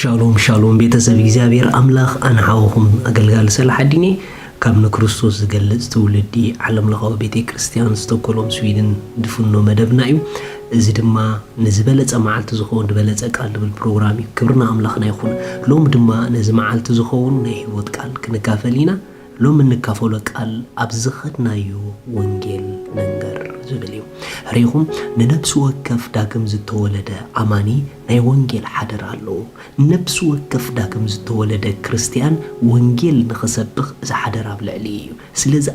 ሻሎም ሻሎም ቤተሰብ እግዚአብሔር አምላኽ አንሐውኹም አገልጋል ሰላሐዲኔ ካብነ ክርስቶስ ዝገልጽ ትውልዲ ዓለም ለኻዊ ቤተ ክርስቲያን ስቶኮልም ስዊድን ድፍኖ መደብና እዩ እዚ ድማ ንዝበለጸ መዓልቲ ዝኸውን ዝበለጸ ቃል ድብል ፕሮግራም እዩ ክብርና አምላኽና ይኹን ሎም ድማ ነዚ መዓልቲ ዝኸውን ናይ ህይወት ቃል ክንካፈል ኢና ሎም እንካፈሎ ቃል ኣብዝኸድናዮ ወንጌል ነንገር ዝብል እዩ ሪኹም ንነብስ ወከፍ ዳግም ዝተወለደ አማኒ ናይ ወንጌል ሓደር ኣሎ ነብስ ወከፍ ዳግም ዝተወለደ ክርስቲያን ወንጌል ንኽሰብኽ እዚ ሓደር ኣብ ልዕሊ እዩ ስለዚ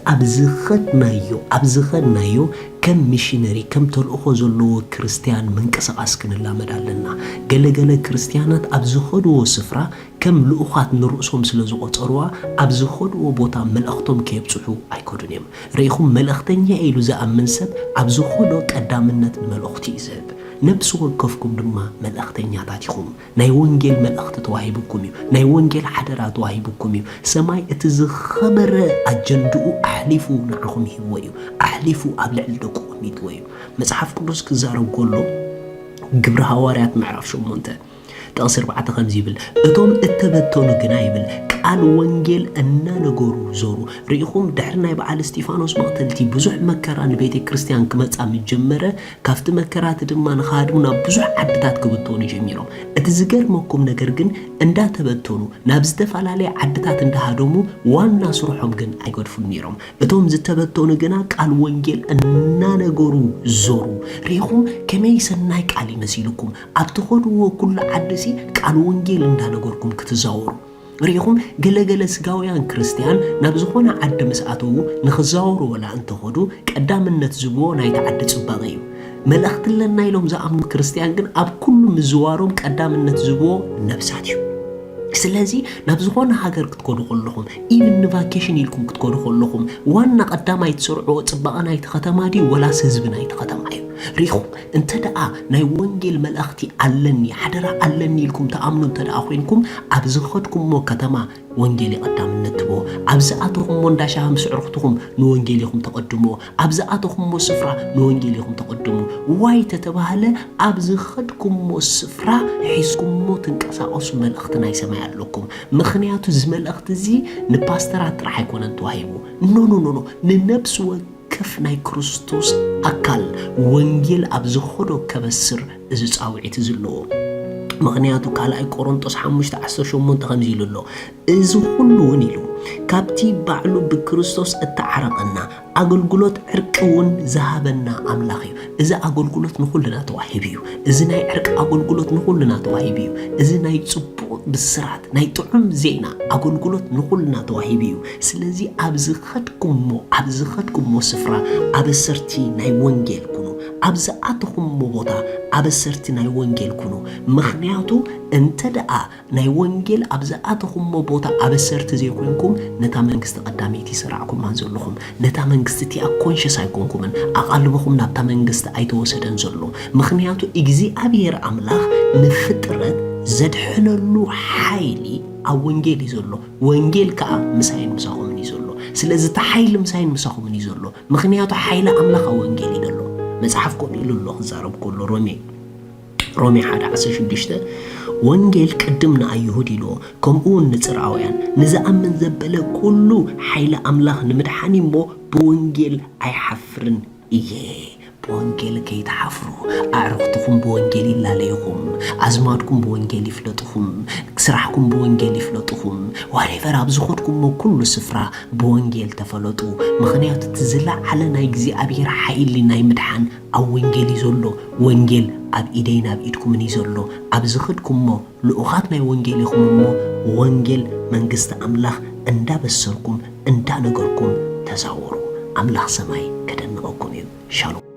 ኣብዝኸድናዮ ከም ሚሽነሪ ከም ተልእኾ ዘለዎ ክርስቲያን ምንቅስቓስ ክንላመድ ኣለና ገለገለ ክርስቲያናት ኣብ ዝኸድዎ ስፍራ ከም ልኡኻት ንርእሶም ስለ ዝቆፀርዋ ኣብ ዝኸድዎ ቦታ መልእኽቶም ከየብፅሑ ኣይከዱን እዮም ርኢኹም መልእኽተኛ ኢሉ ዝኣምን ሰብ ኣብ ዝኸዶ ቀዳምነት ንመልእኽቲ ይዝህብ ነብስ ወከፍኩም ድማ መልእኽተኛታት ኢኹም ናይ ወንጌል መልእኽቲ ተዋሂብኩም እዩ ናይ ወንጌል ሓደራ ተዋሂብኩም እዩ ሰማይ እቲ ዝኸበረ ኣጀንድኡ ኣሕሊፉ ንዓኹም ሂብዎ እዩ ኣሕሊፉ ኣብ ልዕሊ ደቁኹም ሂብዎ እዩ መጽሓፍ ቅዱስ ክዛረብ ከሎ ግብረ ሐዋርያት ምዕራፍ 8 ጥቕስ 4 ከምዚ ይብል እቶም እተበተኑ ግና ይብል ቃል ወንጌል እናነገሩ ዞሩ ርኢኹም ድሕሪ ናይ በዓል እስጢፋኖስ መቕተልቲ ብዙሕ መከራ ንቤተ ክርስቲያን ክመጻ ምጀመረ ካብቲ መከራት ድማ ንኻድሙና ብዙሕ ዓድታት ክብተኑ ጀሚሮም እቲ ዝገርመኩም ነገር ግን እንዳተበተኑ ናብ ዝተፈላለየ ዓድታት እንዳሃደሙ ዋና ስርሖም ግን ኣይገድፉን ነይሮም እቶም ዝተበተኑ ግና ቃል ወንጌል እናነገሩ ዞሩ ርኢኹም ከመይ ሰናይ ቃል ይመስልኩም ኣብቲ ኸድዎ ኩሉ ዓድሲ ቃል ወንጌል እንዳነገርኩም ክትዛወሩ ርኢኹም ገለገለ ስጋውያን ክርስቲያን ናብ ዝኾነ ዓዲ መስኣተው ንኽዛወሩ ወላ እንተኸዱ ቀዳምነት ዝብዎ ናይ ተዓዲ ጽባቐ እዩ መልእኽቲ ለና ኢሎም ዝኣምኑ ክርስቲያን ግን ኣብ ኩሉ ምዝዋሮም ቀዳምነት ዝብዎ ነብሳት እዩ ስለዚ ናብ ዝኾነ ሃገር ክትከዱ ከለኹም ኢቭን ቫኬሽን ኢልኩም ክትከዱ ከለኹም ዋና ቀዳማይ ትሰርዕዎ ጽባቐ ናይቲ ከተማ ዲ ወላስ ህዝቢ ናይቲ ከተማ እዩ ሪኹም እንተደኣ ናይ ወንጌል መልእኽቲ ኣለኒ ሓደራ ኣለኒ ኢልኩም ተኣምኑ እንተደኣ ኮይንኩም ኣብ ዝኸድኩምሞ ከተማ ወንጌል ይቐዳምነት ትቦ ኣብ ዝኣተኹምሞ እንዳሻህ ምስዕርኽትኹም ንወንጌል ኢኹም ተቐድሞ ኣብ ዝኣተኹምሞ ስፍራ ንወንጌል ኢኹም ተቐድሙ ዋይ ተተባሃለ ኣብ ዝኸድኩምሞ ስፍራ ሒዝኩምሞ ትንቀሳቐሱ መልእኽቲ ናይ ሰማይ ኣለኩም ምኽንያቱ እዚ መልእኽቲ እዚ ንፓስተራት ጥራሕ ኣይኮነን ተዋሂቡ ኖ ንነብስ ወከፍ ናይ ክርስቶስ ኣካል ወንጌል ኣብ ዝኸዶ ከበስር እዚ ጻውዒት ዘለዎ ምኽንያቱ ካልኣይ ቆሮንጦስ 5:18 ከምዚ ኢሉ ኣሎ እዚ ኩሉ እውን ኢሉ ካብቲ ባዕሉ ብክርስቶስ እተዓረቐና ኣገልግሎት ዕርቂ እውን ዝሃበና ኣምላኽ እዩ እዚ ኣገልግሎት ንኹልና ተዋሂብ እዩ እዚ ናይ ዕርቂ ኣገልግሎት ንኹልና ተዋሂብ እዩ እዚ ናይ ጽቡቕ ብስራት ናይ ጥዑም ዜና ኣገልግሎት ንኹልና ተዋሂብ እዩ ስለዚ ኣብ ዝኸድኩምሞ ስፍራ ኣበሰርቲ ናይ ወንጌል ኩኑ ኣብ ዝኣተኹምሞ ቦታ ኣበሰርቲ ናይ ወንጌል ኩኑ ምኽንያቱ እንተደኣ ናይ ወንጌል ኣብ ዝኣተኹምሞ ቦታ ኣበሰርቲ ዘይኮንኩም ነታ መንግስቲ ቀዳመይቲ ይስራዕኩማን ዘለኹም ነታ መንግስቲ እቲኣ ኮንሽስ ኣይኮንኩምን ኣቓልብኹም ናብታ መንግስቲ ኣይተወሰደን ዘሎ ምኽንያቱ እግዚኣብሔር ኣምላኽ ንፍጥረት ዘድሕነሉ ሓይሊ ኣብ ወንጌል እዩ ዘሎ ወንጌል ከዓ ምሳይን ምሳኹምን እዩ ዘሎ ስለዚ እቲ ሓይሊ ምሳይን ምሳኹምን እዩ ዘሎ ምኽንያቱ ሓይሊ ኣምላኽ ኣብ ወንጌል እዩ ዘሎ መጽሓፍ ከምኡ ኢሉ ኣሎ ክዛረብ ከሎ ሮሜ 1:16 ወንጌል ቅድም ንኣይሁድ ኢሎ ከምኡውን ንጽርዓውያን ንዝኣምን ዘበለ ኩሉ ሓይሊ ኣምላኽ ንምድሓን እሞ ብወንጌል ኣይሓፍርን እየ በወንጌል ከይተሓፍሩ ኣዕርኽትኩም በወንጌል ይላለይኹም ኣዝማድኩም በወንጌል ይፍለጥኹም ስራሕኩም በወንጌል ይፍለጥኹም ዋሬቨር ኣብ ዝኸድኩምሞ ኩሉ ስፍራ በወንጌል ተፈለጡ ምኽንያቱ ትዝለዓለ ናይ እግዚኣብሔር ሓይሊ ናይ ምድሓን ኣብ ወንጌል እዩ ዘሎ ወንጌል ኣብ ኢደይና ኣብ ኢድኩምን እዩ ዘሎ ኣብ ዝኸድኩምሞ ልኡኻት ናይ ወንጌል ኢኹም እሞ ወንጌል መንግስቲ ኣምላኽ እንዳበሰርኩም እንዳነገርኩም ተዛወሩ ኣምላኽ ሰማይ ከደንቐኩም እዩ ሻሎም